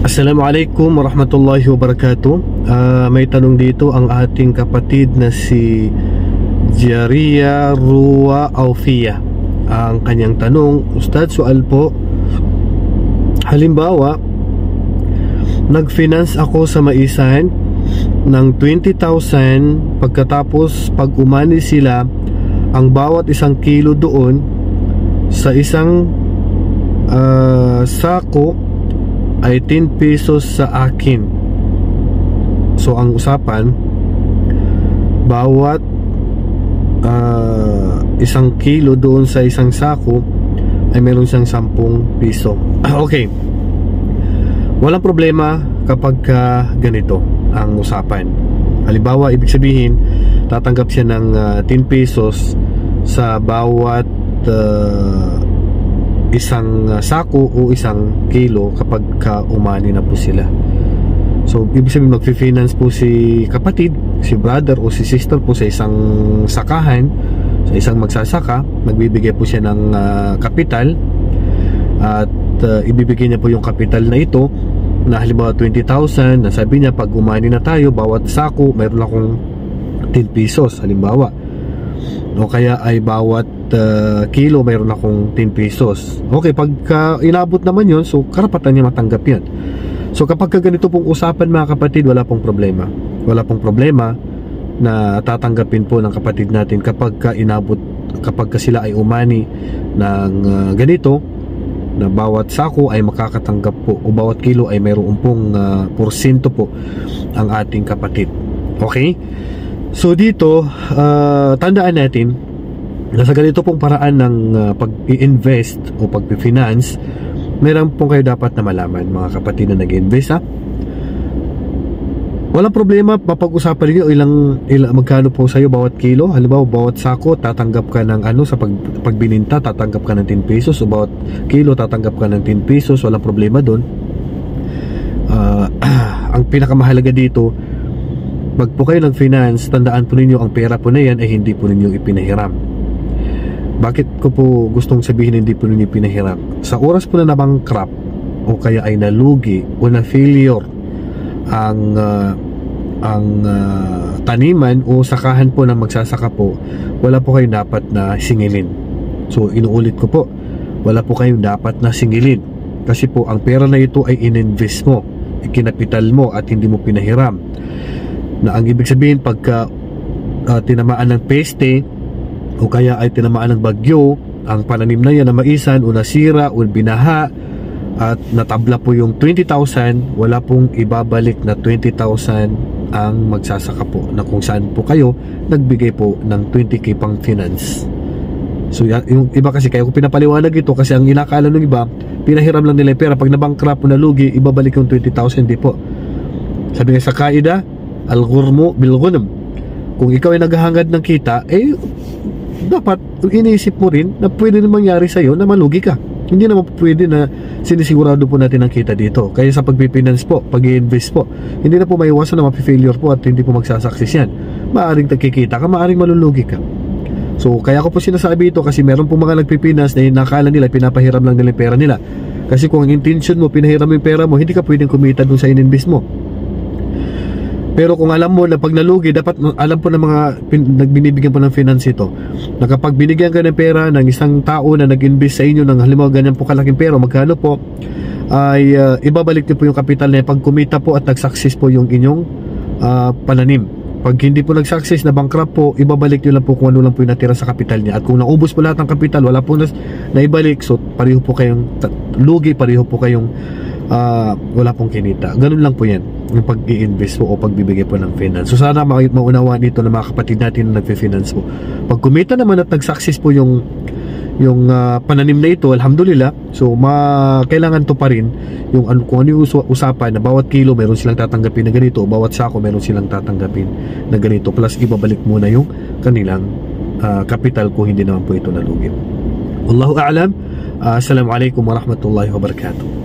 Assalamualaikum warahmatullahi wabarakatuh. May tanong dito ang ating kapatid na si Jaria Rua Aufia. Ang kanyang tanong, Ustad, sual po, halimbawa nag-finance ako sa maisan ng 20,000, pagkatapos pag umani sila, ang bawat isang kilo doon sa isang sako ay 10 pesos sa akin. So ang usapan, bawat isang kilo doon sa isang sako ay meron siyang 10 piso. Okay, walang problema kapag ganito ang usapan. Halimbawa, ibig sabihin tatanggap siya ng 10 pesos sa bawat isang sako o isang kilo kapag umani na po sila. So ibig sabihin magfi-finance po si kapatid, si brother o si sister po sa isang sakahan, sa isang magsasaka. Magbibigay po siya ng kapital at ibibigay niya po yung kapital na ito na halimbawa 20,000, na sabi niya pag umani na tayo, bawat sako mayroon akong 10 pesos halimbawa, o kaya ay bawat kilo mayroon akong 10 pesos. Okay, pagka inabot naman yun, so karapatan niya matanggap yan. So kapag ganito pong usapan mga kapatid, wala pong problema. Wala pong problema na tatanggapin po ng kapatid natin kapag inabot, kapag sila ay umani ng ganito, na bawat sako ay makakatanggap po o bawat kilo ay mayroon pong porsyento po ang ating kapatid. Okay? So dito, tandaan natin na sa ganito pong paraan ng pag-i-invest o pag-finance, meron pong kayo dapat na malaman mga kapatid na nag-invest, ha? Walang problema, mapag-usapan niyo ilang magkano po sa'yo bawat kilo. Halimbawa, bawat sako tatanggap ka ng sa pagbininta tatanggap ka ng 10 pesos, o bawat kilo tatanggap ka ng 10 pesos. Walang problema doon. Ang pinakamahalaga dito, pag po kayo nag-finance, tandaan po ninyo ang pera po na yan ay hindi po ninyo ipinahiram. Bakit ko po gustong sabihin hindi po ninyo ipinahiram? Sa oras po na nabangkrap o kaya ay nalugi o na failure ang taniman o sakahan po ng magsasaka po, wala po kayong dapat na singilin. So inuulit ko po, wala po kayong dapat na singilin, kasi po ang pera na ito ay ininvest mo, ikinapital mo at hindi mo pinahiram. Na ang ibig sabihin, pagka tinamaan ng peste o kaya ay tinamaan ng bagyo ang pananim na yan na maisan, o nasira o binaha at natabla po yung 20,000, wala pong ibabalik na 20,000 ang magsasaka po, na kung saan po kayo nagbigay po ng 20k pang finance. So yung iba kasi, kaya ko pinapaliwanag ito kasi ang inakala ng iba, pinahiram lang nila yung pera, pag nabangkrap o nalugi, ibabalik yung 20,000. Di po. Sabi nga sa kaida, al-ghurmu bil-ghunm. Kung ikaw ay naghahangad ng kita, dapat iniisip mo rin na pwede na mangyari sa'yo na malugi ka. Hindi naman pwede na sinisigurado po natin ang kita dito. Kaya sa pag-finance po, pag-i-invest po, hindi na po maiwasan na mapi-failure po at hindi po magsasucess yan. Maaring tagkikita ka, maaring malulugi ka. So kaya ko po sinasabi ito kasi meron po mga nagpipinas na nakala nila pinapahiram lang nila yung pera nila. Kasi kung ang intention mo, pinahiram yung pera mo, hindi ka pwedeng kumita dun sa in-invest mo. Pero kung alam mo na pag nalugi, dapat alam po ng mga nagbinibigyan po ng finance ito, na kapag binigyan ka ng pera ng isang tao na nag-invest sa inyo ng halimbawa ganyan po kalaking pera, magkano po, ay ibabalik niyo po yung kapital na pag kumita po at nag-success po yung inyong pananim. Pag hindi po nag-success, na bankrupt po, ibabalik niyo lang po kung ano lang po yung natira sa kapital niya. At kung naubos po lahat ng kapital, wala po na ibalik, so pareho po kayong lugi, pareho po kayong wala pong kinita. Ganun lang po yan, yung pag-i-invest po o pagbibigay po ng finance. So sana maunawaan dito ng mga kapatid natin na nagfi-finance po. Pag kumita naman at nag-success po yung pananim na ito, alhamdulillah. So kailangan to pa rin yung kung ano yung usapan na bawat kilo meron silang tatanggapin na ganito, o bawat sako meron silang tatanggapin na ganito, plus ibabalik muna yung kanilang kapital kung hindi naman po ito nalugi. Wallahu a'lam. Assalamualaikum warahmatullahi wabarakatuh.